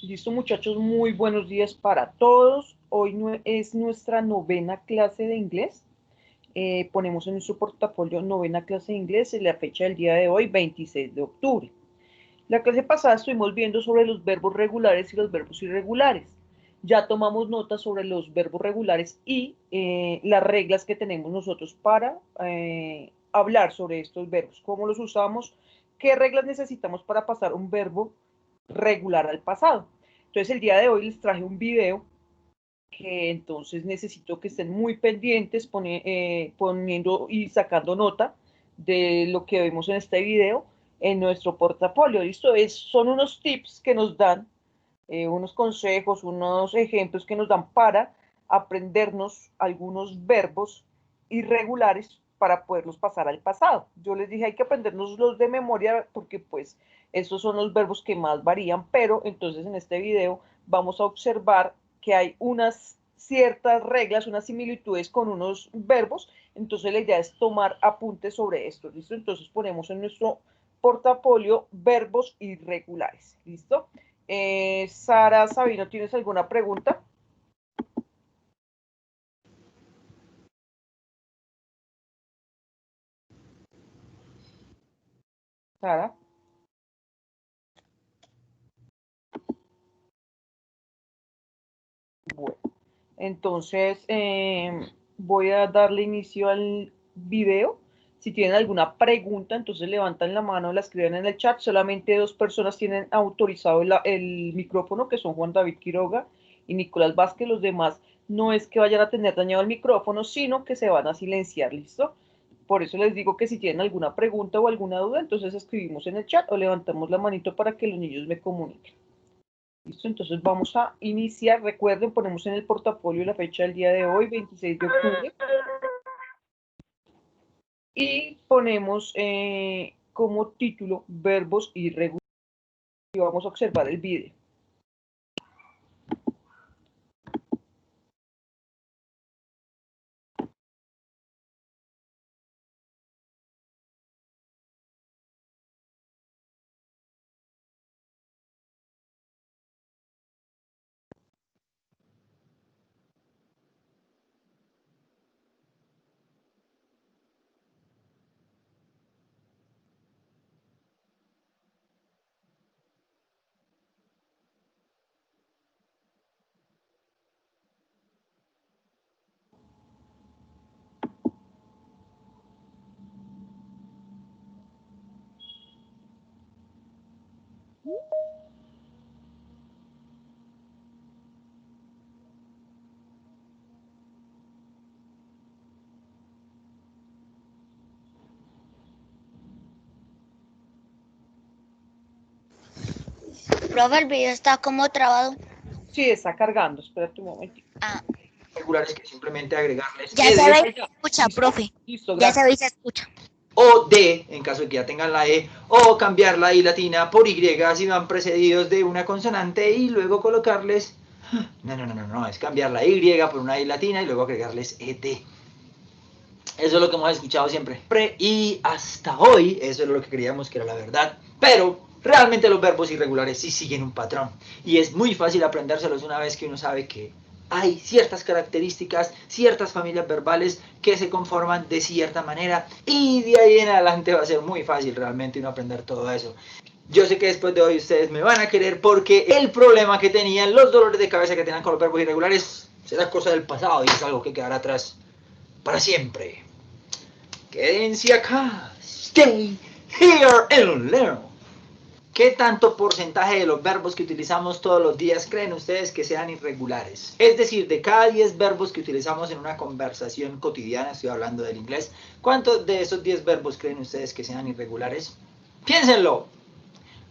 Listo, muchachos, muy buenos días para todos. Hoy es nuestra novena clase de inglés. Ponemos en nuestro portafolio novena clase de inglés en la fecha del día de hoy, 26 de octubre. La clase pasada estuvimos viendo sobre los verbos regulares y los verbos irregulares. Ya tomamos notas sobre los verbos regulares y las reglas que tenemos nosotros para hablar sobre estos verbos, cómo los usamos, qué reglas necesitamos para pasar un verbo regular al pasado. Entonces el día de hoy les traje un video que entonces necesito que estén muy pendientes poniendo y sacando nota de lo que vemos en este video en nuestro portafolio. ¿Listo? Son unos tips que nos dan, unos consejos, unos ejemplos que nos dan para aprendernos algunos verbos irregulares para poderlos pasar al pasado. Yo les dije hay que aprendernos los de memoria porque pues estos son los verbos que más varían, pero entonces en este video vamos a observar que hay unas ciertas reglas, unas similitudes con unos verbos, entonces la idea es tomar apuntes sobre esto, ¿listo? Entonces ponemos en nuestro portafolio verbos irregulares, ¿listo? Sara Sabino, ¿tienes alguna pregunta? Sara. Bueno, entonces voy a darle inicio al video. Si tienen alguna pregunta, entonces levantan la mano, la escriben en el chat. Solamente 2 personas tienen autorizado el micrófono, que son Juan David Quiroga y Nicolás Vázquez. Los demás no es que vayan a tener dañado el micrófono, sino que se van a silenciar, ¿listo? Por eso les digo que si tienen alguna pregunta o alguna duda, entonces escribimos en el chat o levantamos la manito para que los niños me comuniquen. Listo, entonces vamos a iniciar. Recuerden, ponemos en el portafolio la fecha del día de hoy, 26 de octubre. Y ponemos como título verbos irregulares. Y vamos a observar el video. Profe, el video está como trabado. Sí, está cargando. Espérate un momentito. Regulares que simplemente agregarles Ya se ve y se escucha, ¿Listo? profe. Listo, Ya se gracias. ve y se escucha. o D, en caso de que ya tengan la E, o cambiar la I latina por Y si van precedidos de una consonante y luego colocarles... No, es cambiar la Y por una I latina y luego agregarles ET. Eso es lo que hemos escuchado siempre. Y hasta hoy, eso es lo que creíamos que era la verdad. Pero realmente los verbos irregulares sí siguen un patrón. Y es muy fácil aprendérselos una vez que uno sabe que hay ciertas características, ciertas familias verbales que se conforman de cierta manera. Y de ahí en adelante va a ser muy fácil realmente uno aprender todo eso. Yo sé que después de hoy ustedes me van a querer porque el problema que tenían, los dolores de cabeza que tenían con los verbos irregulares, será cosa del pasado y es algo que quedará atrás para siempre. Quédense acá. Stay here and learn. ¿Qué tanto porcentaje de los verbos que utilizamos todos los días creen ustedes que sean irregulares? Es decir, de cada 10 verbos que utilizamos en una conversación cotidiana, estoy hablando del inglés, ¿cuántos de esos 10 verbos creen ustedes que sean irregulares? Piénsenlo.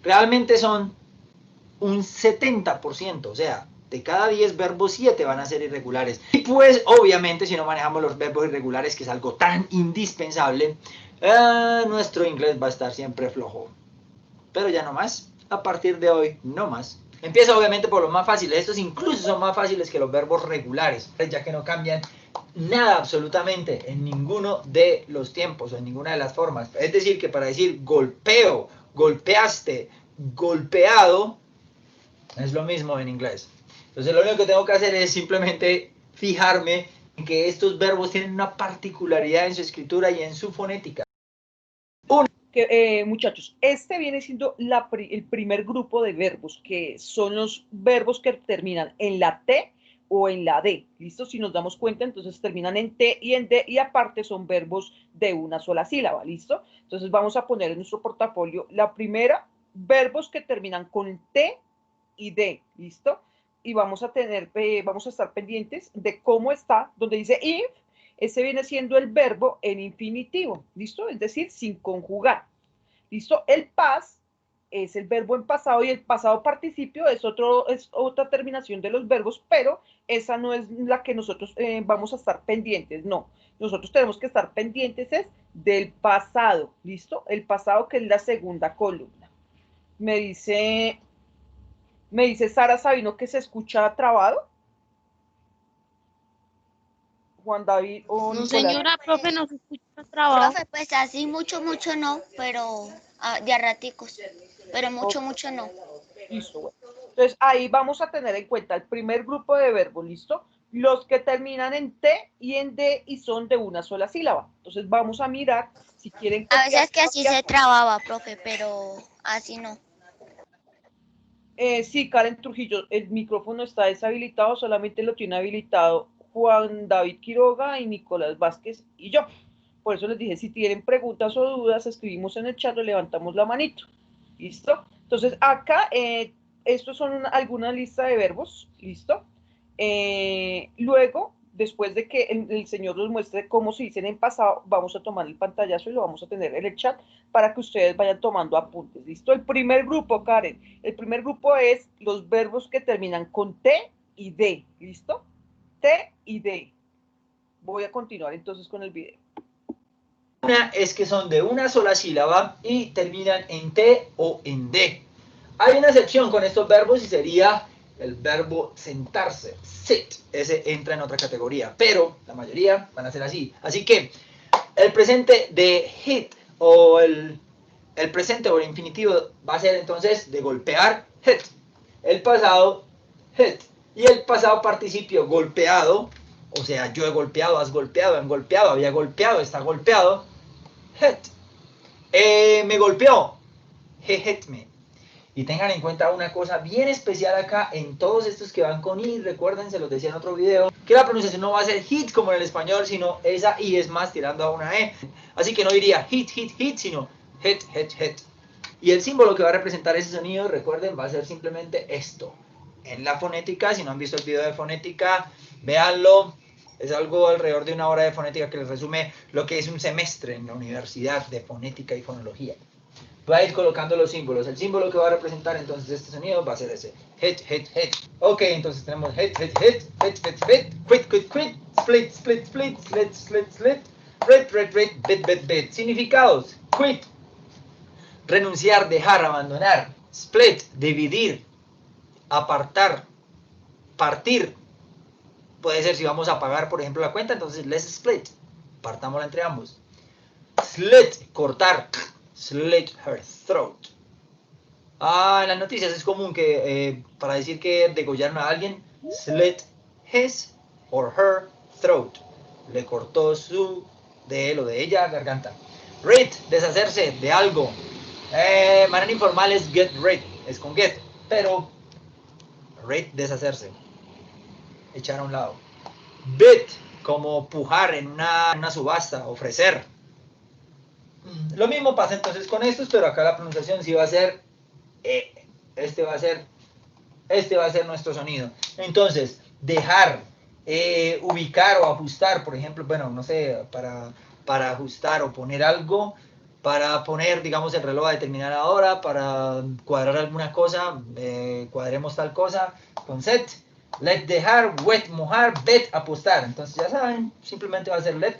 Realmente son un 70%, o sea, de cada 10 verbos 7 van a ser irregulares. Y pues obviamente si no manejamos los verbos irregulares, que es algo tan indispensable, nuestro inglés va a estar siempre flojo. Pero ya no más, a partir de hoy no más. Empieza obviamente por los más fáciles, estos incluso son más fáciles que los verbos regulares, ya que no cambian nada absolutamente en ninguno de los tiempos o en ninguna de las formas. Es decir, que para decir golpeo, golpeaste, golpeado, Es lo mismo en inglés. Entonces lo único que tengo que hacer es simplemente fijarme en que estos verbos tienen una particularidad en su escritura y en su fonética. Muchachos, este viene siendo el primer grupo de verbos, que son los verbos que terminan en la T o en la D. ¿Listo? Si nos damos cuenta, entonces terminan en T y en D, y aparte son verbos de una sola sílaba. ¿Listo? Entonces vamos a poner en nuestro portafolio la primera, verbos que terminan con T y D. ¿Listo? Y vamos a estar pendientes de cómo está, donde dice if. Ese viene siendo el verbo en infinitivo, ¿listo? Es decir, sin conjugar, ¿listo? El past es el verbo en pasado, y el pasado participio es otra terminación de los verbos, pero esa no es la que nosotros vamos a estar pendientes, no. Nosotros tenemos que estar pendientes es del pasado, ¿listo? El pasado, que es la segunda columna. Me dice Sara Sabino que se escucha trabado. Juan David o No, Nicolás. señora, profe, no se escucha trabajo. Profe, pues así mucho, mucho no, pero de a raticos. Pero mucho, mucho no. Listo, bueno. Entonces ahí vamos a tener en cuenta el primer grupo de verbos, ¿listo? Los que terminan en T y en D y son de una sola sílaba. Entonces vamos a mirar si quieren A copiar. veces que así se trababa, profe, pero así no. Sí, Karen Trujillo, el micrófono está deshabilitado, solamente lo tiene habilitado Juan David Quiroga y Nicolás Vázquez y yo. Por eso les dije, si tienen preguntas o dudas, escribimos en el chat o levantamos la manito. ¿Listo? Entonces, acá, estos son alguna lista de verbos. ¿Listo? Luego, después de que el señor nos muestre cómo se dicen en pasado, vamos a tomar el pantallazo y lo vamos a tener en el chat para que ustedes vayan tomando apuntes. ¿Listo? El primer grupo, Karen, el primer grupo es los verbos que terminan con T y D. ¿Listo? T y D. Voy a continuar entonces con el video. Una es que son de una sola sílaba y terminan en T o en D. Hay una excepción con estos verbos y sería el verbo sentarse, sit. Ese entra en otra categoría, pero la mayoría van a ser así. Así que el presente de hit o el presente o el infinitivo va a ser entonces de golpear, hit. El pasado, hit. Y el pasado participio golpeado, o sea, yo he golpeado, has golpeado, han golpeado, había golpeado, está golpeado, hit. Me golpeó, he hit me. Y tengan en cuenta una cosa bien especial acá en todos estos que van con I. Recuerden, se los decía en otro video, que la pronunciación no va a ser hit como en el español, sino esa I es más tirando a una E. Así que no diría hit, hit, hit, sino hit, hit, hit. Y el símbolo que va a representar ese sonido, recuerden, va a ser simplemente esto. En la fonética, si no han visto el video de fonética, véanlo. Es algo alrededor de una hora de fonética que les resume lo que es un semestre en la universidad de fonética y fonología. Voy a ir colocando los símbolos. El símbolo que va a representar entonces este sonido va a ser ese. Hit, hit, hit. Ok, entonces tenemos hit, hit, hit, hit, hit, hit, quit, quit, quit, split, split, split, slit, slit, slit, red, red, red, bit, bit, bit. Significados. Quit, renunciar, dejar, abandonar. Split, dividir, apartar, partir. Puede ser si vamos a pagar, por ejemplo, la cuenta, entonces let's split. Partámosla entre ambos. Slit, cortar. Slit her throat. En las noticias es común que para decir que degollaron a alguien, slit his or her throat. Le cortó de él o de ella, garganta. Rid, deshacerse de algo. Manera informal es get rid, es con get, pero rid, deshacerse. Echar a un lado. Bid, como pujar en una subasta, ofrecer. Lo mismo pasa entonces con estos, pero acá la pronunciación sí va a ser este va a ser nuestro sonido. Entonces, dejar, ubicar o ajustar, por ejemplo, bueno, no sé, para ajustar o poner algo, para poner, digamos, el reloj a determinada hora, para cuadrar alguna cosa, cuadremos tal cosa, con set. Let, dejar, wet, mojar, bet, apostar. Entonces ya saben, simplemente va a ser let,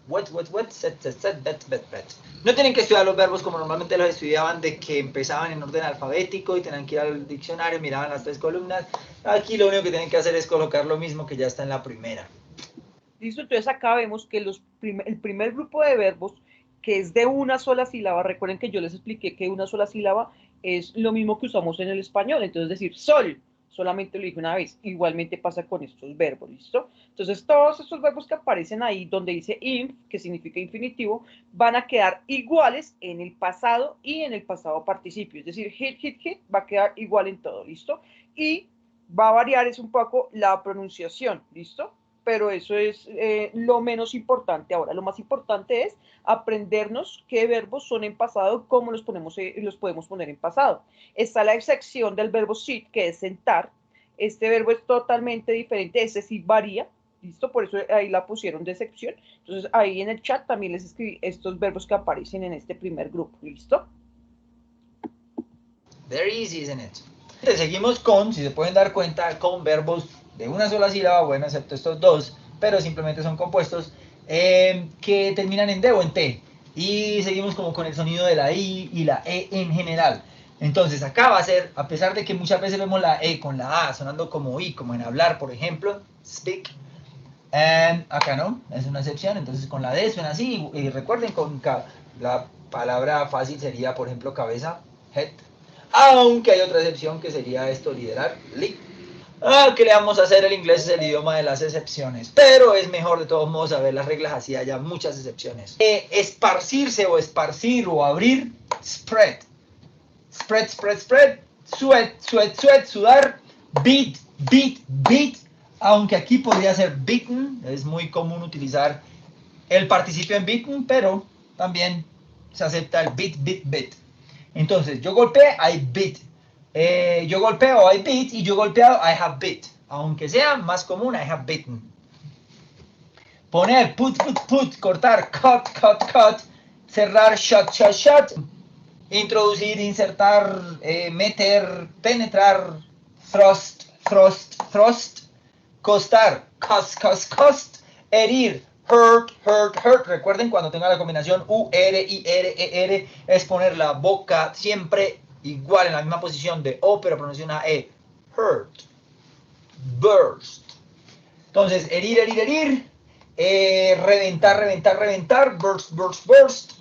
wet, wet, wet, set, set, set, bet, bet, bet. No tienen que estudiar los verbos como normalmente los estudiaban, de que empezaban en orden alfabético y tenían que ir al diccionario, miraban las 3 columnas. Aquí lo único que tienen que hacer es colocar lo mismo que ya está en la primera. Listo, entonces acá vemos que el primer grupo de verbos, que es de una sola sílaba, recuerden que yo les expliqué que una sola sílaba es lo mismo que usamos en el español. Entonces, decir sol, solamente lo dije una vez. Igualmente pasa con estos verbos, ¿listo? Entonces, todos estos verbos que aparecen ahí, donde dice inf, que significa infinitivo, van a quedar iguales en el pasado y en el pasado participio. Es decir, hit, hit, hit va a quedar igual en todo, ¿listo? Y va a variar es un poco la pronunciación, ¿listo? Pero eso es lo menos importante ahora. Lo más importante es aprendernos qué verbos son en pasado, cómo los podemos poner en pasado. Está la sección del verbo sit, que es sentar. Este verbo es totalmente diferente, ese sí varía, ¿listo? Por eso ahí la pusieron de sección. Entonces ahí en el chat también les escribí estos verbos que aparecen en este primer grupo, ¿listo? Very easy, isn't it? Seguimos con, si se pueden dar cuenta, con verbos de una sola sílaba, bueno, excepto estos dos, pero simplemente son compuestos, que terminan en D o en T. Y seguimos como con el sonido de la I y la E en general. Entonces acá va a ser, a pesar de que muchas veces vemos la E con la A sonando como I, como en hablar, por ejemplo, speak, acá no, es una excepción, entonces con la D suena así, y recuerden, con la palabra fácil sería, por ejemplo, cabeza, head, aunque hay otra excepción que sería esto, liderar, lead. ¿Qué le vamos a hacer? El inglés es el idioma de las excepciones, pero es mejor de todos modos saber las reglas, así haya muchas excepciones. Esparcirse o esparcir o abrir, spread. Spread, spread, spread. Sweat, sweat, sweat, sudar. Beat, beat, beat. Aunque aquí podría ser beaten, es muy común utilizar el participio en beaten, pero también se acepta el beat, beat, beat. Entonces, yo golpeé, I beat. Yo golpeo, I beat. Y yo golpeado, I have beat. Aunque sea más común, I have beaten. Poner, put, put, put. Cortar, cut, cut, cut. Cerrar, shut, shut, shut. Introducir, insertar, meter, penetrar, thrust, thrust, thrust. Costar, cost, cost, cost. Herir, hurt, hurt, hurt. Recuerden, cuando tenga la combinación U-R-I-R-E-R, es poner la boca siempre igual en la misma posición de O, pero pronuncia una E. Hurt. Burst. Entonces, herir, herir, herir. Reventar, reventar, reventar. Burst, burst, burst.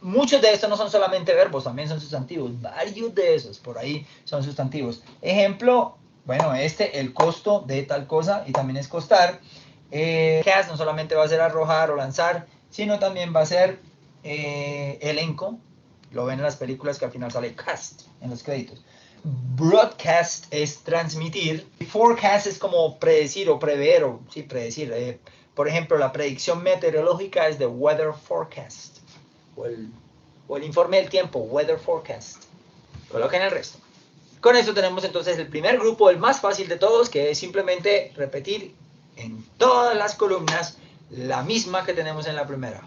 Muchos de estos no son solamente verbos, también son sustantivos. Varios de esos por ahí son sustantivos. Ejemplo, bueno, el costo de tal cosa, y también es costar. Cast no solamente va a ser arrojar o lanzar, sino también va a ser elenco. Lo ven en las películas que al final sale cast en los créditos. Broadcast es transmitir. Forecast es como predecir o prever, o sí, predecir. Por ejemplo, la predicción meteorológica es the weather forecast. O el informe del tiempo, weather forecast. Coloquen el resto. Con esto tenemos entonces el primer grupo, el más fácil de todos, que es simplemente repetir en todas las columnas la misma que tenemos en la primera.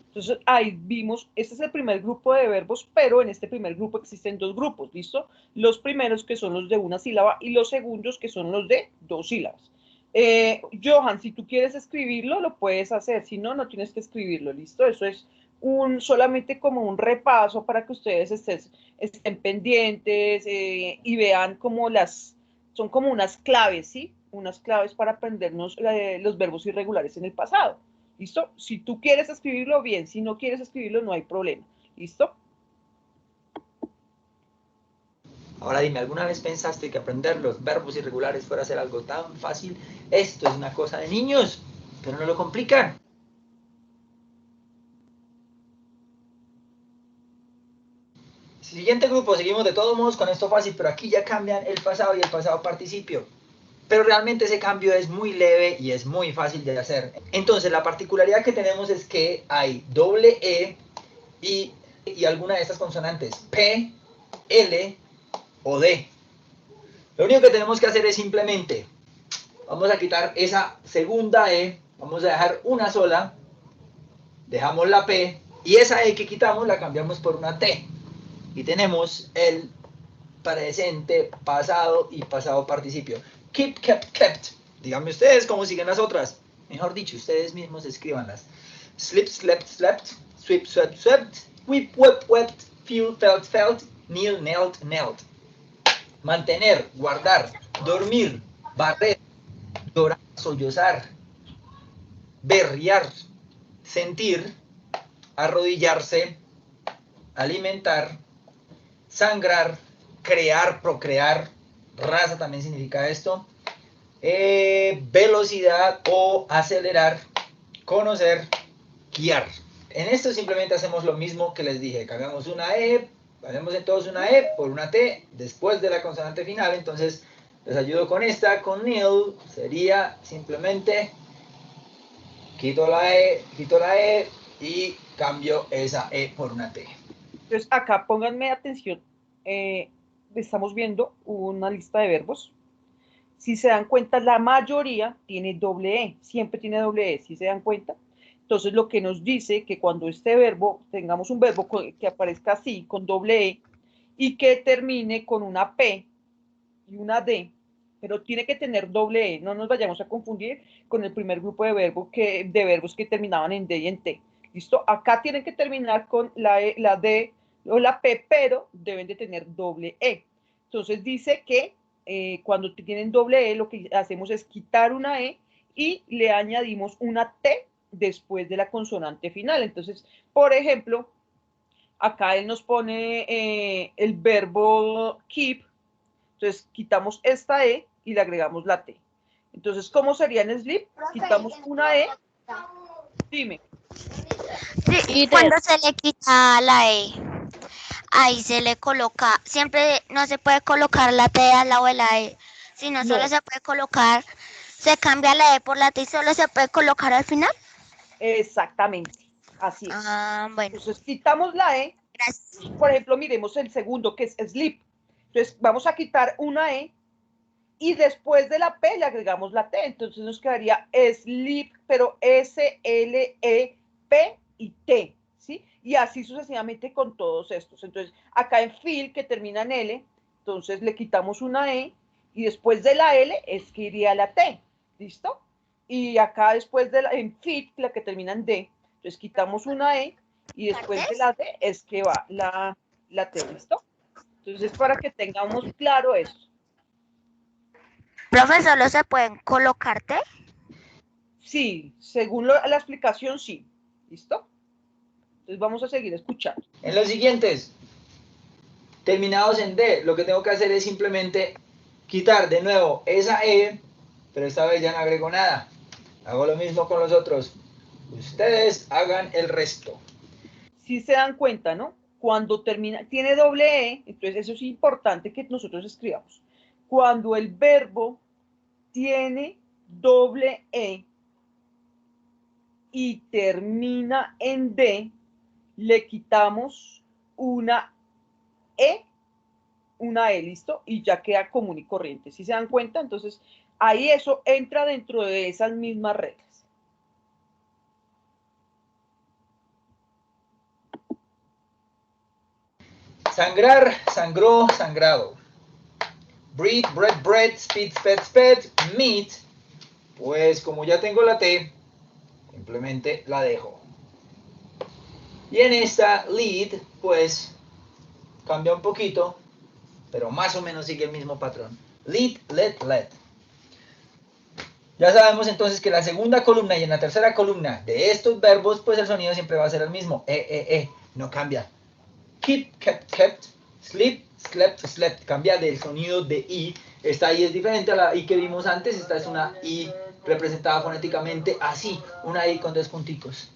Entonces ahí vimos, este es el primer grupo de verbos, pero en este primer grupo existen dos grupos, ¿listo? Los primeros que son los de una sílaba y los segundos que son los de dos sílabas. Johan, si tú quieres escribirlo, lo puedes hacer, si no, no tienes que escribirlo, ¿listo? Eso es solamente como un repaso para que ustedes estén pendientes y vean como son como unas claves, ¿sí? Unas claves para aprendernos los verbos irregulares en el pasado. ¿Listo? Si tú quieres escribirlo, bien. Si no quieres escribirlo, no hay problema. ¿Listo? Ahora dime, ¿alguna vez pensaste que aprender los verbos irregulares fuera a ser algo tan fácil? Esto es una cosa de niños, pero no lo complican. Siguiente grupo, seguimos de todos modos con esto fácil, pero aquí ya cambian el pasado y el pasado participio. Pero realmente ese cambio es muy leve y es muy fácil de hacer. Entonces, la particularidad que tenemos es que hay doble E y alguna de estas consonantes, P, L o D. Lo único que tenemos que hacer es simplemente, vamos a quitar esa segunda E, vamos a dejar una sola, dejamos la P, y esa E que quitamos la cambiamos por una T. Y tenemos el presente, pasado y pasado participio. Keep, kept, kept. Díganme ustedes cómo siguen las otras. Mejor dicho, ustedes mismos escríbanlas. Slip, slept, slept. Sweep, swept, swept. Whip, wept, wept. Feel, felt, felt. Kneel, knelt, knelt. Mantener, guardar, dormir, barrer, llorar, sollozar, berrear, sentir, arrodillarse, alimentar, sangrar, crear, procrear, raza también significa esto, velocidad o acelerar, conocer, guiar. En esto simplemente hacemos lo mismo que les dije, cambiamos una E, hacemos entonces una E por una T después de la consonante final. Entonces les ayudo con esta, con nil, sería simplemente quito la E y cambio esa E por una T. Entonces, acá pónganme atención. Estamos viendo una lista de verbos. Si se dan cuenta, la mayoría tiene doble E, siempre tiene doble E, si se dan cuenta. Entonces, lo que nos dice que cuando este verbo, tengamos un verbo que aparezca así, con doble E, y que termine con una P y una D, pero tiene que tener doble E, no nos vayamos a confundir con el primer grupo de verbos que terminaban en D y en T. ¿Listo? Acá tienen que terminar con la E, la D o la P, pero deben de tener doble E. Entonces dice que cuando tienen doble E, lo que hacemos es quitar una E y le añadimos una T después de la consonante final. Entonces, por ejemplo, acá él nos pone el verbo keep, entonces quitamos esta E y le agregamos la T. Entonces, ¿cómo sería en sleep? Quitamos una E, dime. Sí, cuando se le quita la E, ahí se le coloca, siempre no se puede colocar la T al lado de la E, sino solo No, se puede colocar, se cambia la E por la T y solo se puede colocar al final. exactamente, así es. Ah, bueno, Entonces, quitamos la E, gracias. por ejemplo, miremos el segundo que es sleep. Entonces, vamos a quitar una E y después de la P le agregamos la T. Entonces nos quedaría sleep, pero S-L-E-P y T, ¿sí? Y así sucesivamente con todos estos. Entonces, acá en feel, que termina en L, entonces le quitamos una E y después de la L es que iría la T, ¿listo? Y acá después de en fit, la que termina en D, entonces quitamos una E y después de la D es que va la T, ¿listo? Entonces, para que tengamos claro eso. Profe, solo se pueden colocar T. Sí, según la explicación, sí. ¿Listo? Entonces vamos a seguir escuchando. En los siguientes, terminados en D, lo que tengo que hacer es simplemente quitar de nuevo esa E, pero esta vez ya no agrego nada. Hago lo mismo con los otros. Ustedes hagan el resto. Si se dan cuenta, ¿no? Cuando termina, tiene doble E, entonces eso es importante que nosotros escribamos. Cuando el verbo tiene doble E y termina en D, le quitamos E, una E, ¿listo? Y ya queda común y corriente. Si se dan cuenta, entonces ahí eso entra dentro de esas mismas reglas. Sangrar, sangró, sangrado. Breed, bread, bread, speed, sped, sped, meat. Pues como ya tengo la T, simplemente la dejo. Y en esta lead, pues cambia un poquito, pero más o menos sigue el mismo patrón. Lead, let, let. Ya sabemos entonces que la segunda columna y en la tercera columna de estos verbos, pues el sonido siempre va a ser el mismo. No cambia. Keep, kept, kept. Sleep, slept, slept. Cambia del sonido de I. Esta I es diferente a la I que vimos antes. Esta es una I representada fonéticamente así. Una I con dos punticos.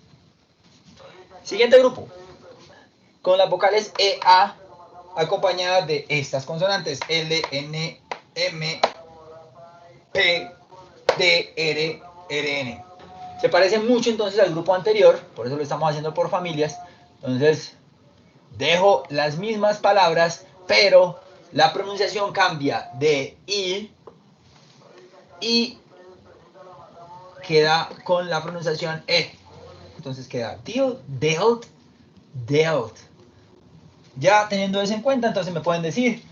Siguiente grupo. Con las vocales EA acompañadas de estas consonantes. L, N, M, P, D, R, R, N. Se parece mucho entonces al grupo anterior. Por eso lo estamos haciendo por familias. Entonces, dejo las mismas palabras, pero la pronunciación cambia de I y queda con la pronunciación E. Entonces queda deal, dealt, dealt. Ya teniendo eso en cuenta, entonces me pueden decir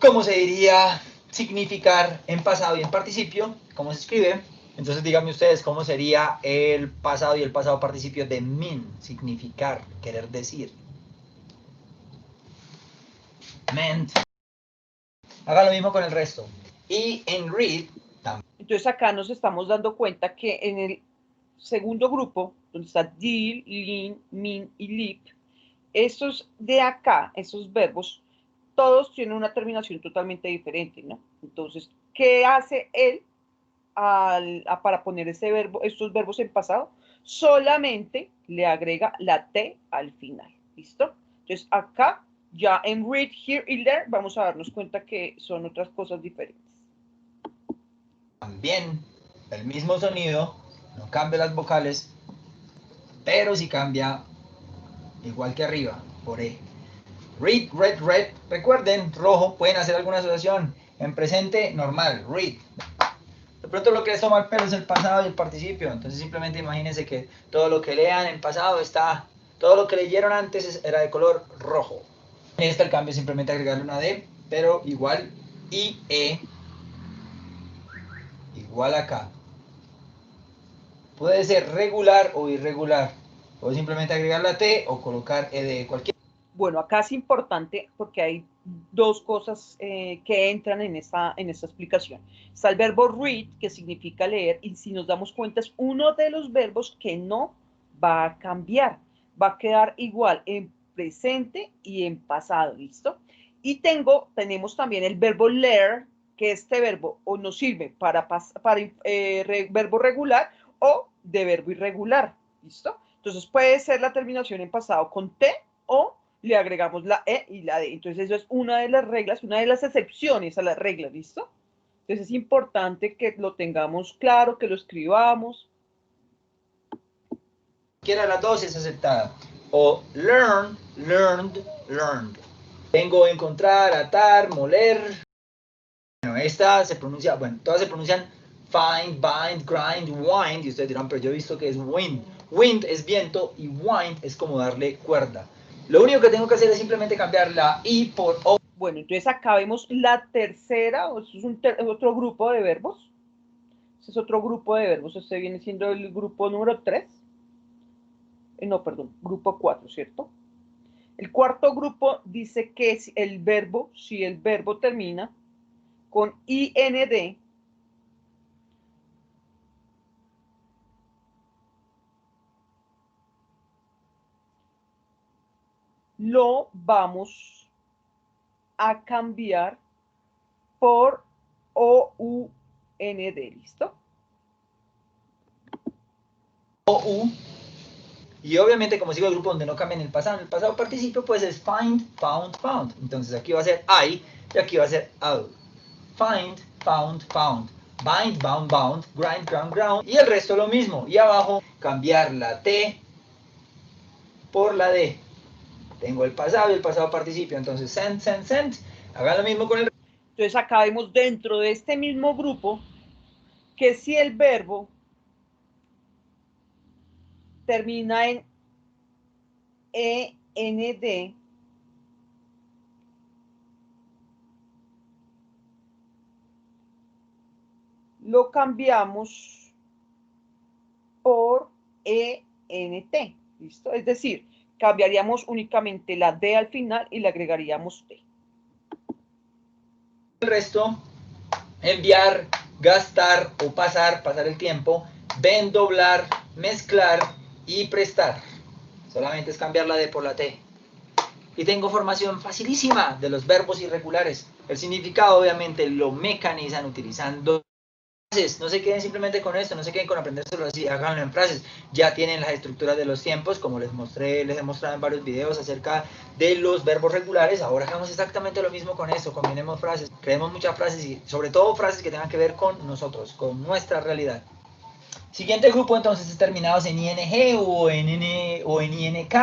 cómo se diría significar en pasado y en participio, cómo se escribe. Entonces díganme ustedes cómo sería el pasado y el pasado participio de mean, significar, querer decir. Meant. Haga lo mismo con el resto. Y en read también. Entonces acá nos estamos dando cuenta que en el segundo grupo, donde está deal, lean, mean y leap, Estos de acá, esos verbos, todos tienen una terminación totalmente diferente, ¿no? Entonces, ¿qué hace él para poner ese verbo, estos verbos en pasado? Solamente le agrega la T al final, ¿listo? Entonces, acá, ya en read, hear y learn, vamos a darnos cuenta que son otras cosas diferentes. También el mismo sonido, no cambia las vocales, pero sí cambia, igual que arriba, por E. Read, red, red. Recuerden, rojo, pueden hacer alguna asociación. En presente, normal, read. De pronto lo que les toma el pelo es el pasado y el participio. Entonces simplemente imagínense que todo lo que lean en pasado está... Todo lo que leyeron antes era de color rojo. En este el cambio es simplemente agregarle una D, pero igual I, E, igual acá. Puede ser regular o irregular. O simplemente agregar la T o colocar E de cualquier. Bueno, acá es importante porque hay dos cosas que entran en esta explicación. Está el verbo read, que significa leer, y si nos damos cuenta es uno de los verbos que no va a cambiar. Va a quedar igual en presente y en pasado, ¿listo? Y tenemos también el verbo learn, que este verbo o nos sirve para verbo regular o de verbo irregular, ¿listo? Entonces puede ser la terminación en pasado con T o le agregamos la E y la D. Entonces eso es una de las reglas, una de las excepciones a la regla, ¿listo? Entonces es importante que lo tengamos claro, que lo escribamos. Cualquiera de las dos es aceptada. O learn, learned, learned. Tengo encontrar, atar, moler. Bueno, esta se pronuncia, bueno, todas se pronuncian find, bind, grind, wind. Y ustedes dirán, pero yo he visto que es wind. Wind es viento y wind es como darle cuerda. Lo único que tengo que hacer es simplemente cambiar la I por O. Bueno, entonces acá vemos la tercera, o es otro grupo de verbos. Este es otro grupo de verbos, este viene siendo el grupo número 3. No, perdón, grupo 4, ¿cierto? El cuarto grupo dice que si el verbo termina con IND, lo vamos a cambiar por OUND, ¿listo? OU. Y obviamente, como sigo el grupo donde no cambia en el pasado participio, pues es find, found, found. Entonces aquí va a ser I y aquí va a ser out. Find, found, found. Bind, bound, bound. Grind, ground, ground. Y el resto lo mismo. Y abajo, cambiar la T por la D. Tengo el pasado y el pasado participio. Entonces, send, send, send. Hagan lo mismo con el... Entonces acá vemos dentro de este mismo grupo que si el verbo termina en END, lo cambiamos por ENT, ¿listo? Es decir, cambiaríamos únicamente la D al final y le agregaríamos T. El resto, enviar, gastar o pasar el tiempo, ven, doblar, mezclar y prestar. Solamente es cambiar la D por la T. Y tengo formación facilísima de los verbos irregulares. El significado obviamente lo mecanizan utilizando frases. No se queden simplemente con esto, no se queden con aprendérselo así, háganlo en frases. Ya tienen las estructuras de los tiempos, como les he mostrado en varios videos acerca de los verbos regulares. Ahora hagamos exactamente lo mismo con esto, combinemos frases, creemos muchas frases y sobre todo frases que tengan que ver con nosotros, con nuestra realidad. Siguiente grupo entonces es terminados en ING o en INK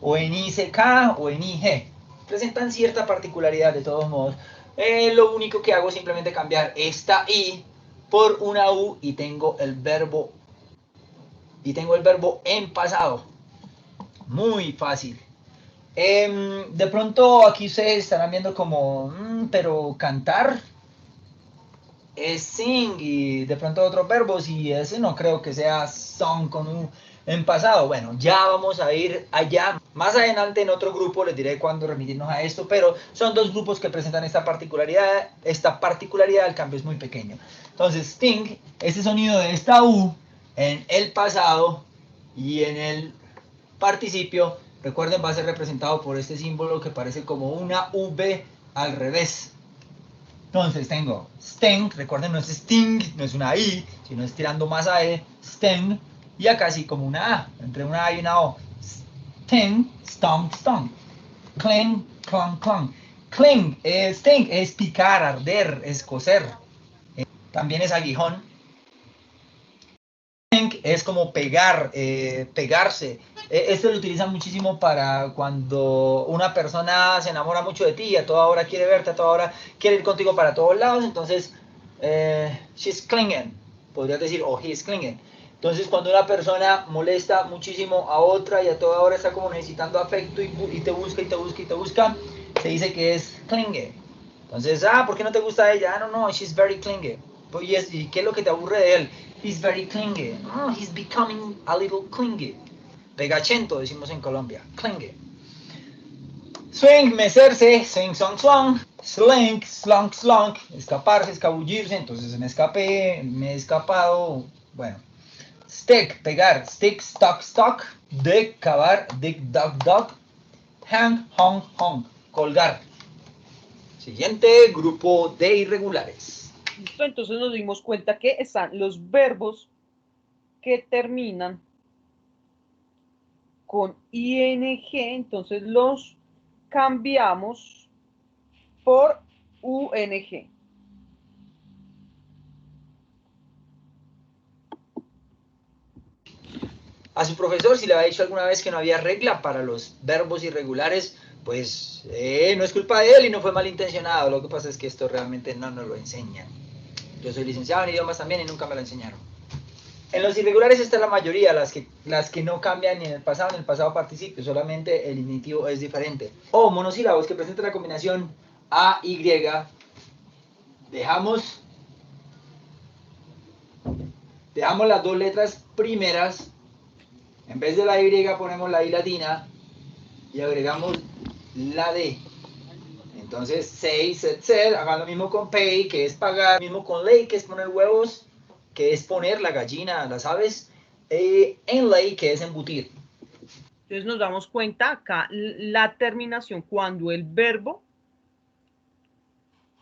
o en ICK o en IG. Presentan cierta particularidad de todos modos. Lo único que hago es simplemente cambiar esta I por una U y tengo el verbo en pasado. Muy fácil. De pronto aquí ustedes estarán viendo como, pero cantar es sing y de pronto otros verbos y ese no creo que sea song con un en pasado. Bueno, ya vamos a ir allá. Más adelante en otro grupo les diré cuándo remitirnos a esto, pero son dos grupos que presentan esta particularidad. Esta particularidad, el cambio es muy pequeño. Entonces, sting, ese sonido de esta U en el pasado y en el participio recuerden, va a ser representado por este símbolo que parece como una V al revés. Entonces tengo sting, recuerden, no es sting, no es una I, sino es tirando más a E, sting, y acá sí como una A, entre una A y una O. Sting, stomp, stomp. Cling, clong, clong. Cling, sting, es picar, arder, es coser. También es aguijón. Sting es como pegar, pegarse. Esto lo utilizan muchísimo para cuando una persona se enamora mucho de ti y a toda hora quiere verte, a toda hora quiere ir contigo para todos lados. Entonces, she's clinging, podrías decir, o he's clinging. Entonces, cuando una persona molesta muchísimo a otra y a toda hora está como necesitando afecto y te busca y te busca y te busca, se dice que es clingy. Entonces, ¿por qué no te gusta ella? No, no, she's very clingy. Pues, ¿y qué es lo que te aburre de él? He's very clingy. Oh, he's becoming a little clingy. Pegachento, decimos en Colombia. Clingy. Swing, mecerse, swing, song, song. Slink, slunk, slunk. Escaparse, escabullirse. Entonces me escapé, me he escapado. Bueno. Stick, pegar. Stick, stock, stock. Dig, cavar. Dig, dug, dug. Hang, hung, hung. Colgar. Siguiente grupo de irregulares. Listo, entonces nos dimos cuenta que están los verbos que terminan con ing, entonces los cambiamos por ung. A su profesor, si le había dicho alguna vez que no había regla para los verbos irregulares, pues no es culpa de él y no fue malintencionado. Lo que pasa es que esto realmente no nos lo enseñan. Yo soy licenciado en idiomas también y nunca me lo enseñaron. En los irregulares está la mayoría, las que no cambian ni en el pasado participio, solamente el infinitivo es diferente. O monosílabos que presentan la combinación A, Y, dejamos las dos letras primeras, en vez de la Y ponemos la I latina y agregamos la D. Entonces, say, said, said, hagan lo mismo con pay, que es pagar, lo mismo con lay, que es poner huevos, que es poner la gallina, las aves, en lay, que es embutir. Entonces nos damos cuenta acá la terminación cuando el verbo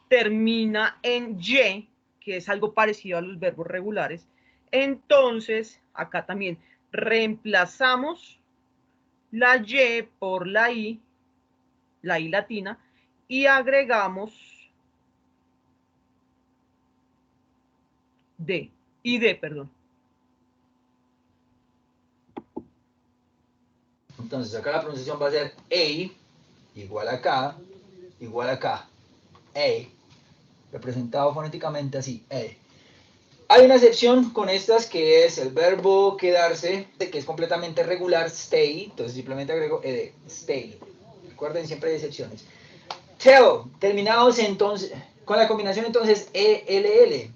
termina en y, que es algo parecido a los verbos regulares. Entonces, acá también reemplazamos la y por la I latina, y agregamos perdón. Entonces, acá la pronunciación va a ser A, igual acá, igual acá. A, representado fonéticamente así, A. Hay una excepción con estas que es el verbo quedarse, que es completamente regular, stay, entonces simplemente agrego ed, stay. Recuerden, siempre hay excepciones. Tell, terminados entonces, con la combinación entonces ELL,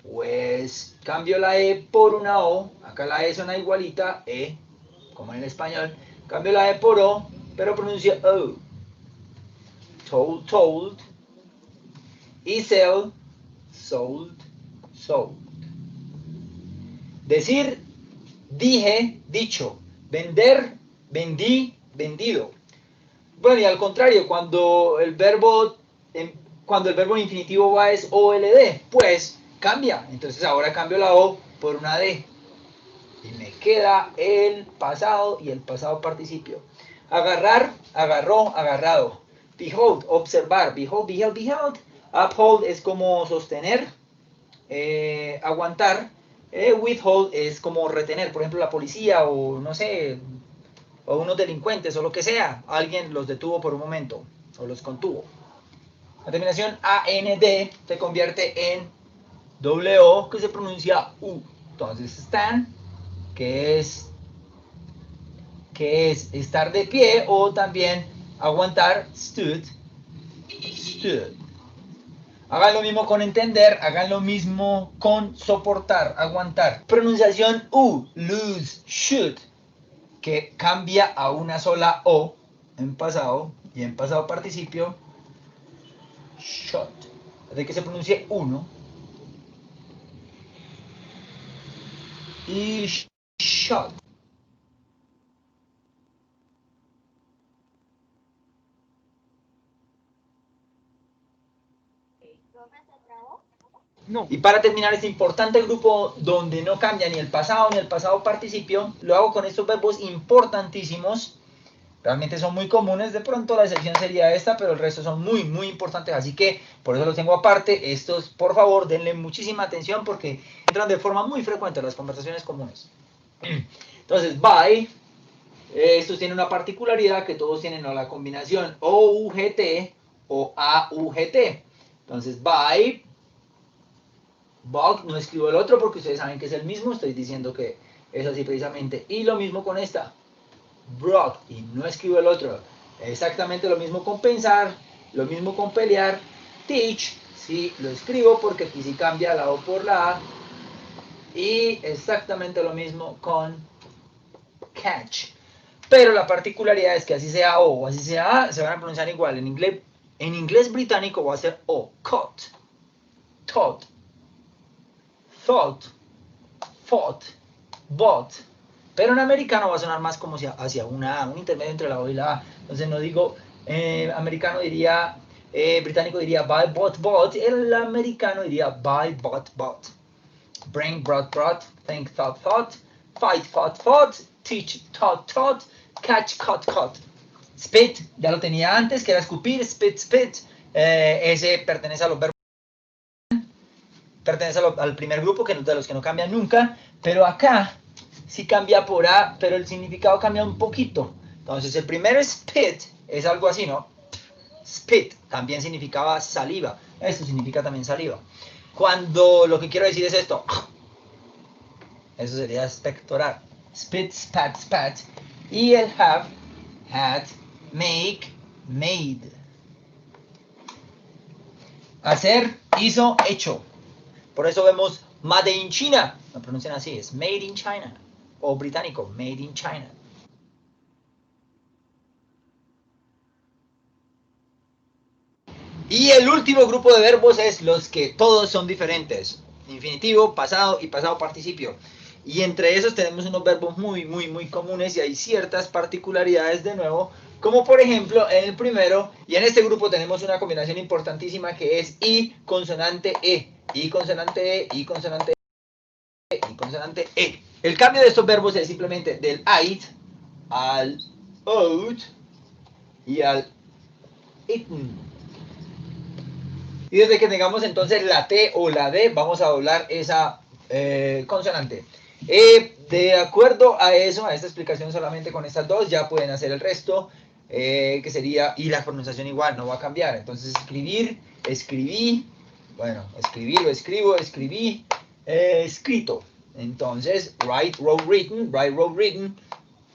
pues cambio la E por una O, acá la E suena igualita, E, como en el español, cambio la E por O, pero pronuncio O. Told, told, y sell, sold, sold. Decir, dije, dicho. Vender, vendí, vendido. Bueno, y al contrario, cuando el verbo en infinitivo va es OLD, pues cambia. Entonces ahora cambio la O por una D. Y me queda el pasado y el pasado participio. Agarrar, agarró, agarrado. Behold, observar. Behold, beheld, beheld. Uphold es como sostener. Aguantar. Withhold es como retener. Por ejemplo, la policía o no sé, o unos delincuentes o lo que sea. Alguien los detuvo por un momento o los contuvo. La terminación AND se convierte en W que se pronuncia U. Entonces stand, que es estar de pie, o también aguantar, stood, stood. Hagan lo mismo con entender, hagan lo mismo con soportar, aguantar. Pronunciación U, lose, should, que cambia a una sola O en pasado y en pasado participio, shot. De que se pronuncie uno y shot. No. Y para terminar este importante grupo donde no cambia ni el pasado participio, lo hago con estos verbos importantísimos. Realmente son muy comunes, de pronto la excepción sería esta, pero el resto son muy, muy importantes, así que por eso los tengo aparte. Estos, por favor, denle muchísima atención porque entran de forma muy frecuente en las conversaciones comunes. Entonces, by, estos tienen una particularidad que todos tienen, ¿no? La combinación OUGT o AUGT. Entonces, by, bug, no escribo el otro porque ustedes saben que es el mismo, estoy diciendo que es así precisamente. Y lo mismo con esta. Brock, y no escribo el otro. Exactamente lo mismo con pensar, lo mismo con pelear. Teach, sí, lo escribo porque aquí sí cambia la O por la A. Y exactamente lo mismo con catch. Pero la particularidad es que así sea O o así sea A, se van a pronunciar igual. En inglés británico va a ser O. Caught, taught, thought, fought, bought. Pero en americano va a sonar más como hacia una A, un intermedio entre la O y la A. Entonces no digo, americano diría, británico diría buy, bought, el americano diría buy, bought. Bring, brought, think, thought, fight, fought, teach, taught, catch, caught. Spit, ya lo tenía antes, que era escupir, spit. Ese pertenece a los verbos, pertenece al primer grupo, que de los que no cambian nunca, pero acá sí cambia por A, pero el significado cambia un poquito. Entonces el primero spit es algo así, ¿no? Spit también significaba saliva. Esto significa también saliva. Cuando lo que quiero decir es esto, eso sería expectorar. Spit, spat. Y el have, had, make, made. Hacer, hizo, hecho. Por eso vemos Made in China. Lo pronuncian así, es Made in China. O británico, Made in China. Y el último grupo de verbos es los que todos son diferentes. Infinitivo, pasado y pasado participio. Y entre esos tenemos unos verbos muy comunes y hay ciertas particularidades de nuevo, como por ejemplo en el primero, y en este grupo tenemos una combinación importantísima que es I consonante E. I consonante E, I consonante E, I consonante E. El cambio de estos verbos es simplemente del ait al out y al itn. Y desde que tengamos entonces la T o la D, vamos a doblar esa consonante. De acuerdo a eso, a esta explicación solamente con estas dos, ya pueden hacer el resto, que sería, y la pronunciación igual, no va a cambiar. Entonces escribir, escribí, bueno, escribir o escribo, escribí, escrito. Entonces, write, wrote, written.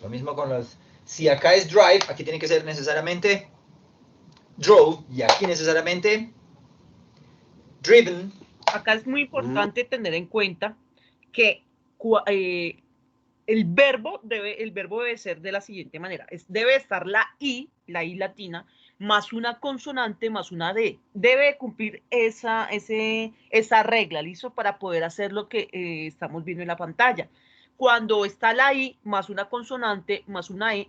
Lo mismo con los, si acá es drive, aquí tiene que ser necesariamente drove, y aquí necesariamente driven. Acá es muy importante tener en cuenta que el verbo debe ser de la siguiente manera. Debe estar la I latina, más una consonante, más una D. Debe cumplir esa regla, ¿listo? Para poder hacer lo que estamos viendo en la pantalla. Cuando está la I, más una consonante, más una E,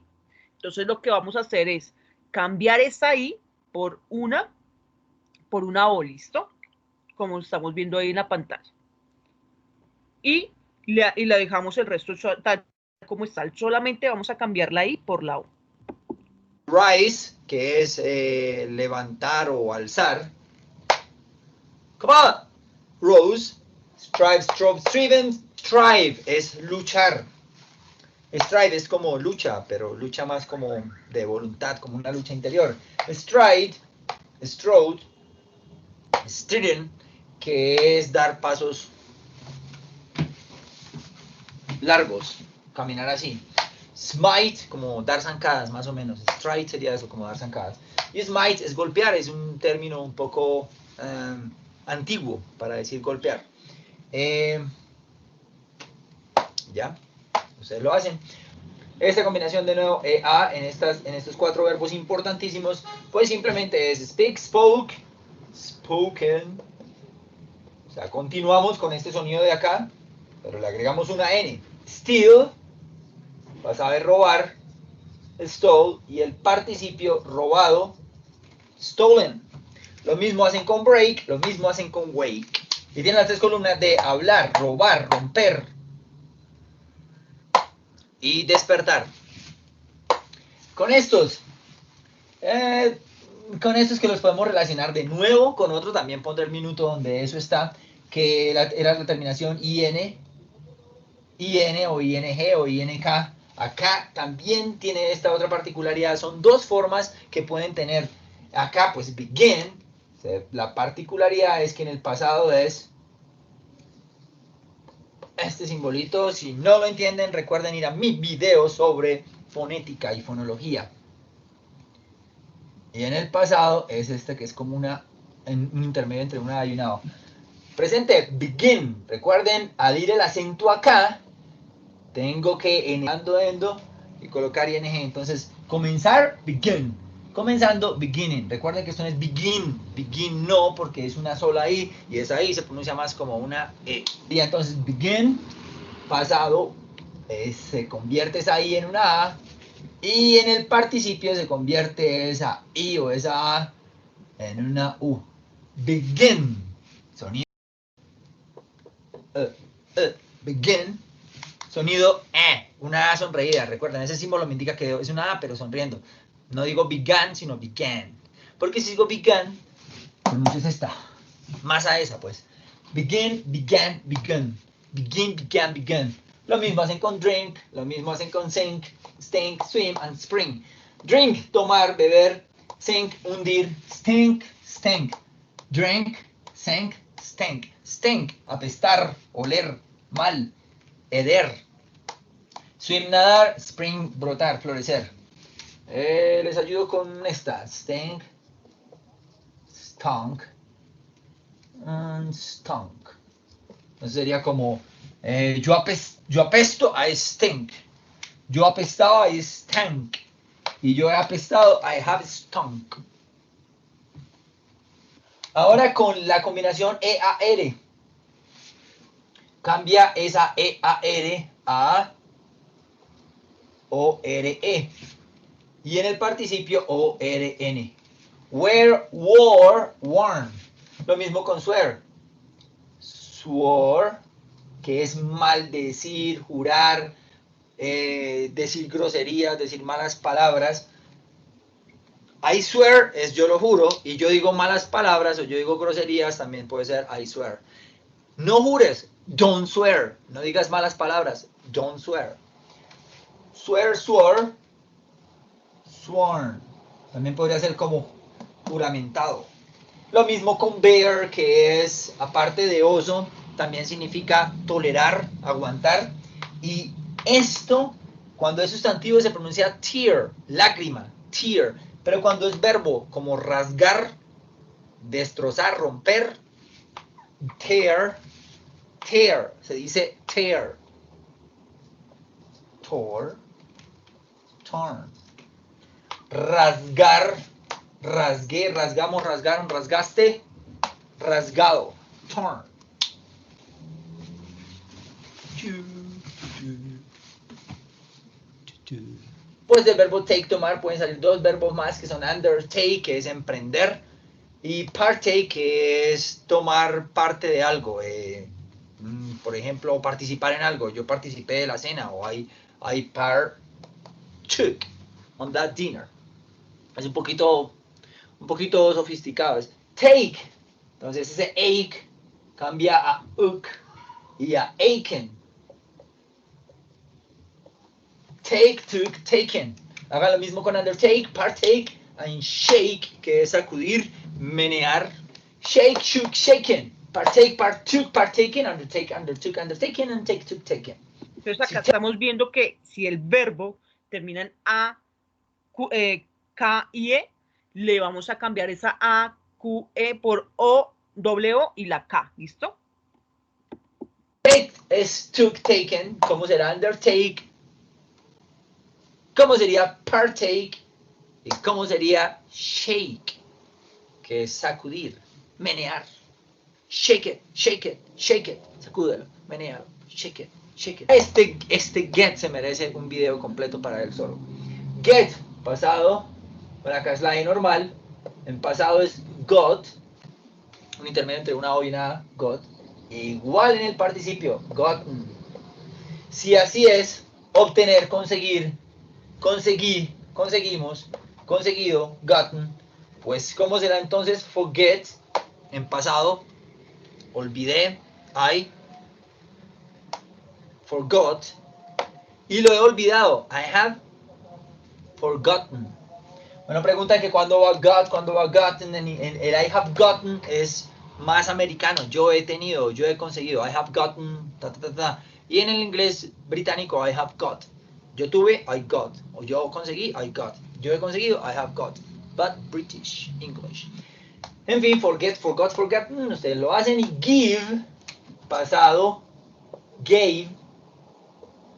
entonces lo que vamos a hacer es cambiar esa I por una O, ¿listo? Como estamos viendo ahí en la pantalla. Y la dejamos el resto tal como está. Solamente vamos a cambiar la I por la O. Rise, que es levantar o alzar. Come on. Rose, strive, strove, striven. Strive es luchar. Strive es como lucha, pero lucha más como de voluntad, como una lucha interior. Stride, strode, striden, que es dar pasos largos, caminar así. Smite, como dar zancadas, más o menos. Stride sería eso, como dar zancadas. Y smite es golpear, es un término un poco antiguo para decir golpear. Ya, ustedes lo hacen. Esta combinación de nuevo EA en estos cuatro verbos importantísimos, pues simplemente es speak, spoke, spoken. O sea, continuamos con este sonido de acá, pero le agregamos una N. Steal, vas a ver robar, stole, y el participio robado, stolen. Lo mismo hacen con break, lo mismo hacen con wake. Y tienen las tres columnas de hablar, robar, romper y despertar. Con estos que los podemos relacionar de nuevo con otro, también pondré el minuto donde eso está, que era la terminación IN o ING o INK. Acá también tiene esta otra particularidad. Son dos formas que pueden tener. Acá, pues, begin. La particularidad es que en el pasado es este simbolito. Si no lo entienden, recuerden ir a mi video sobre fonética y fonología. Y en el pasado es este que es como un intermedio entre una A y una O. Presente, begin. Recuerden, al ir el acento acá, tengo que endo y colocar ing. Entonces, comenzar, begin. Comenzando, beginning. Recuerden que esto no es begin. Begin no, porque es una sola I. Y esa I se pronuncia más como una E. Y entonces, begin, pasado, se convierte esa I en una A. Y en el participio se convierte esa I o esa A en una U. Begin. Sonido. Begin. Sonido una A sonreída. Recuerden, ese símbolo me indica que es una A, pero sonriendo. No digo began, sino began. Porque si digo began, pronuncias esta. Más a esa, pues. Begin, began, begun. Begin, began, begun. Lo mismo hacen con drink, lo mismo hacen con sink, stink, swim and spring. Drink, tomar, beber. Sink, hundir. Stink, stink. Drink, sink, stink. Stink, apestar, oler, mal. Heder. Swim, nadar. Spring, brotar, florecer. Les ayudo con esta. Stink, stunk, and stunk. Entonces sería como, yo apesto, I stink. Yo apestaba, I stank. Y yo he apestado, I have stunk. Ahora con la combinación EAR. Cambia esa EAR a ORE. Y en el participio ORN. Wear, wore, worn. Lo mismo con swear. Swore, que es maldecir, jurar, decir groserías, decir malas palabras. I swear es yo lo juro, y yo digo malas palabras o yo digo groserías, también puede ser I swear. No jures, don't swear. No digas malas palabras, don't swear. Swear, swore, sworn. También podría ser como juramentado. Lo mismo con bear, que es, aparte de oso, también significa tolerar, aguantar. Y esto, cuando es sustantivo, se pronuncia tear, lágrima, tear. Pero cuando es verbo, como rasgar, destrozar, romper, tear, tear, se dice tear. Tore, torn. Rasgar, rasgué, rasgamos, rasgaron, rasgaste, rasgado, torn. Pues del verbo take, tomar, pueden salir dos verbos más que son undertake, que es emprender, y partake, que es tomar parte de algo. Por ejemplo, participar en algo. Yo participé de la cena, o I partook on that dinner. Es un poquito sofisticado. Es take. Entonces ese ache cambia a uk y a aching. Take, took, taken. Hagan lo mismo con undertake, partake, and shake, que es sacudir, menear. Shake, shook, shaken. Partake, partook, partaken, undertake, undertook, undertaken, and take, took, taken. Entonces acá estamos viendo que si el verbo termina en A, K y E, le vamos a cambiar esa A, Q, E por O, W y la K. ¿Listo? Take es took, taken. ¿Cómo será undertake? ¿Cómo sería partake? ¿Y cómo sería shake? Que es sacudir, menear. Shake it, shake it, shake it. Sacúdelo, menealo, shake it, shake it. Este get se merece un video completo para él solo. Get, pasado. Bueno, acá es la E normal. En pasado es got, un intermedio entre una O y una A, got, igual en el participio, gotten. Si así es, obtener, conseguir, conseguí, conseguimos, conseguido, gotten, pues ¿cómo será entonces forget en pasado? Olvidé, I forgot, y lo he olvidado, I have forgotten. Bueno, pregunta que cuando va gotten, el I have gotten es más americano, yo he tenido, yo he conseguido, I have gotten, ta, ta, ta, ta. Y en el inglés británico, I have got. Yo tuve, I got. O yo conseguí, I got. Yo he conseguido, I have got. But British, English. En fin, forget, forgot, forgotten, ustedes lo hacen. Y give, pasado, gave,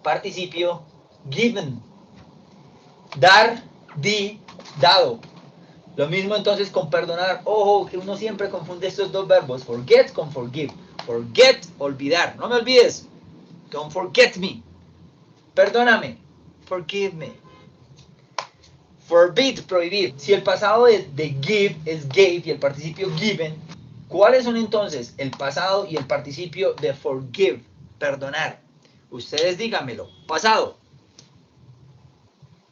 participio, given. Dar, di, dado. Lo mismo entonces con perdonar. Ojo, que uno siempre confunde estos dos verbos. Forget con forgive. Forget, olvidar. No me olvides. Don't forget me. Perdóname. Forgive me. Forbid, prohibir. Si el pasado de give es gave y el participio given, ¿cuáles son entonces el pasado y el participio de forgive? Perdonar. Ustedes díganmelo. Pasado.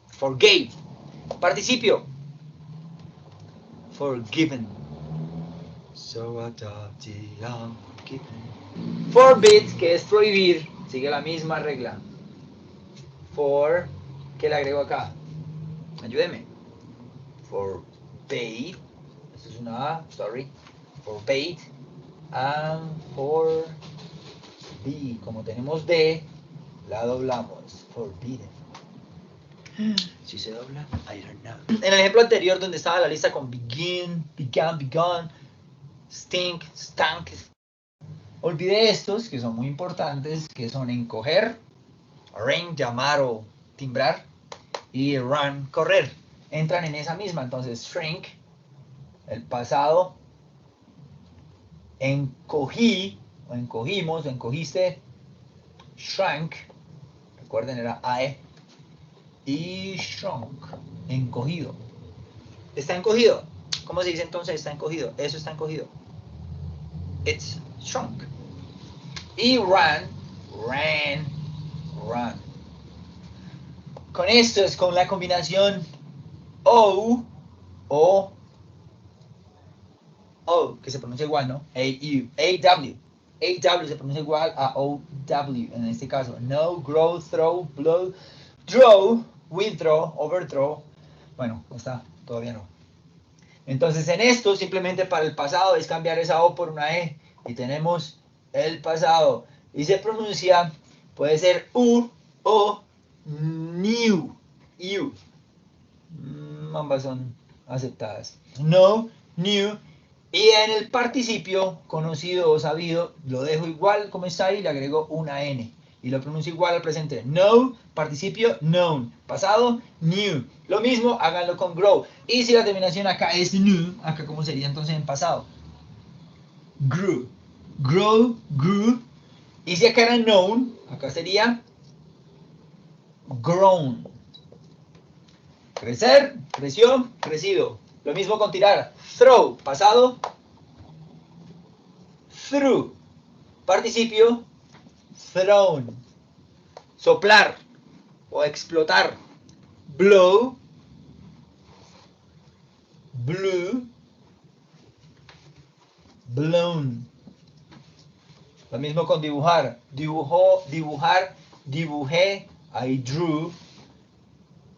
Forgave. Participio. Forgiven. So forbid, que es prohibir, sigue la misma regla. For, ¿qué le agrego acá? Ayúdeme. Forbade. Esto es una A, sorry. Forbade. And for D, como tenemos D, la doblamos. Forbidden. Si se dobla, I don't know. En el ejemplo anterior donde estaba la lista con begin, began, begun, stink, stank. Olvidé estos que son muy importantes, que son encoger, ring, llamar o timbrar, y run, correr. Entran en esa misma, entonces shrink, el pasado, encogí, o encogimos, o encogiste, shrank, recuerden era I, y shrunk, encogido. Está encogido. ¿Cómo se dice entonces está encogido? Eso está encogido. It's shrunk. Y ran, ran, run. Con esto es con la combinación O, que se pronuncia igual, ¿no? A-U, A-W. A-W se pronuncia igual a O-W en este caso. No, grow, throw, blow, draw, withdraw, overthrow. Bueno, no está, todavía no. Entonces en esto simplemente para el pasado es cambiar esa O por una E y tenemos el pasado. Y se pronuncia, puede ser U o new. U. Ambas son aceptadas. No, new. Y en el participio conocido o sabido lo dejo igual como está ahí, le agrego una N. Y lo pronuncio igual al presente. No, participio, known. Pasado, new. Lo mismo, háganlo con grow. Y si la terminación acá es new, acá cómo sería entonces en pasado. Grew. Grow, grew. Y si acá era known, acá sería grown. Crecer, creció, crecido. Lo mismo con tirar. Throw, pasado. Through. Participio, thrown. Soplar o explotar. Blow, blew, blown. Lo mismo con dibujar. Dibujó, dibujar, dibujé, I drew.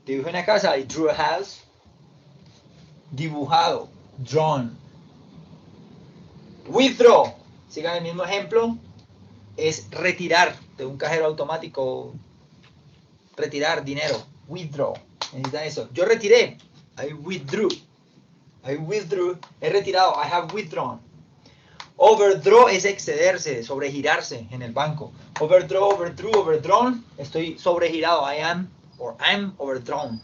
Dibujé una casa, I drew a house. Dibujado, drawn. Withdraw, sigan el mismo ejemplo, es retirar de un cajero automático, retirar dinero. Withdraw, necesitan eso. Yo retiré, I withdrew. I withdrew, he retirado, I have withdrawn. Overdraw es excederse, sobregirarse en el banco. Overdraw, overdrew, overdrawn, estoy sobregirado, I am or I'm overdrawn.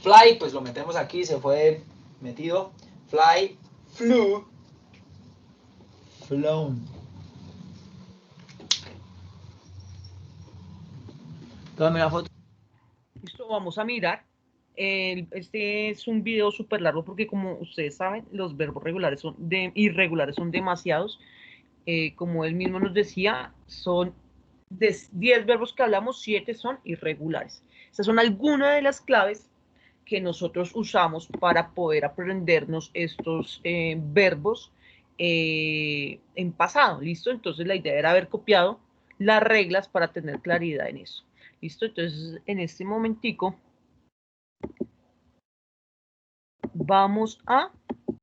Fly, pues lo metemos aquí, se fue metido. Fly, flew, flown. Tómame la foto. Listo, vamos a mirar Este es un video súper largo porque como ustedes saben, los verbos regulares irregulares son demasiados. Como él mismo nos decía, son de 10 verbos que hablamos, 7 son irregulares. Estas son algunas de las claves que nosotros usamos para poder aprendernos estos verbos en pasado, ¿listo? Entonces la idea era haber copiado las reglas para tener claridad en eso, ¿listo? Entonces en este momentico vamos a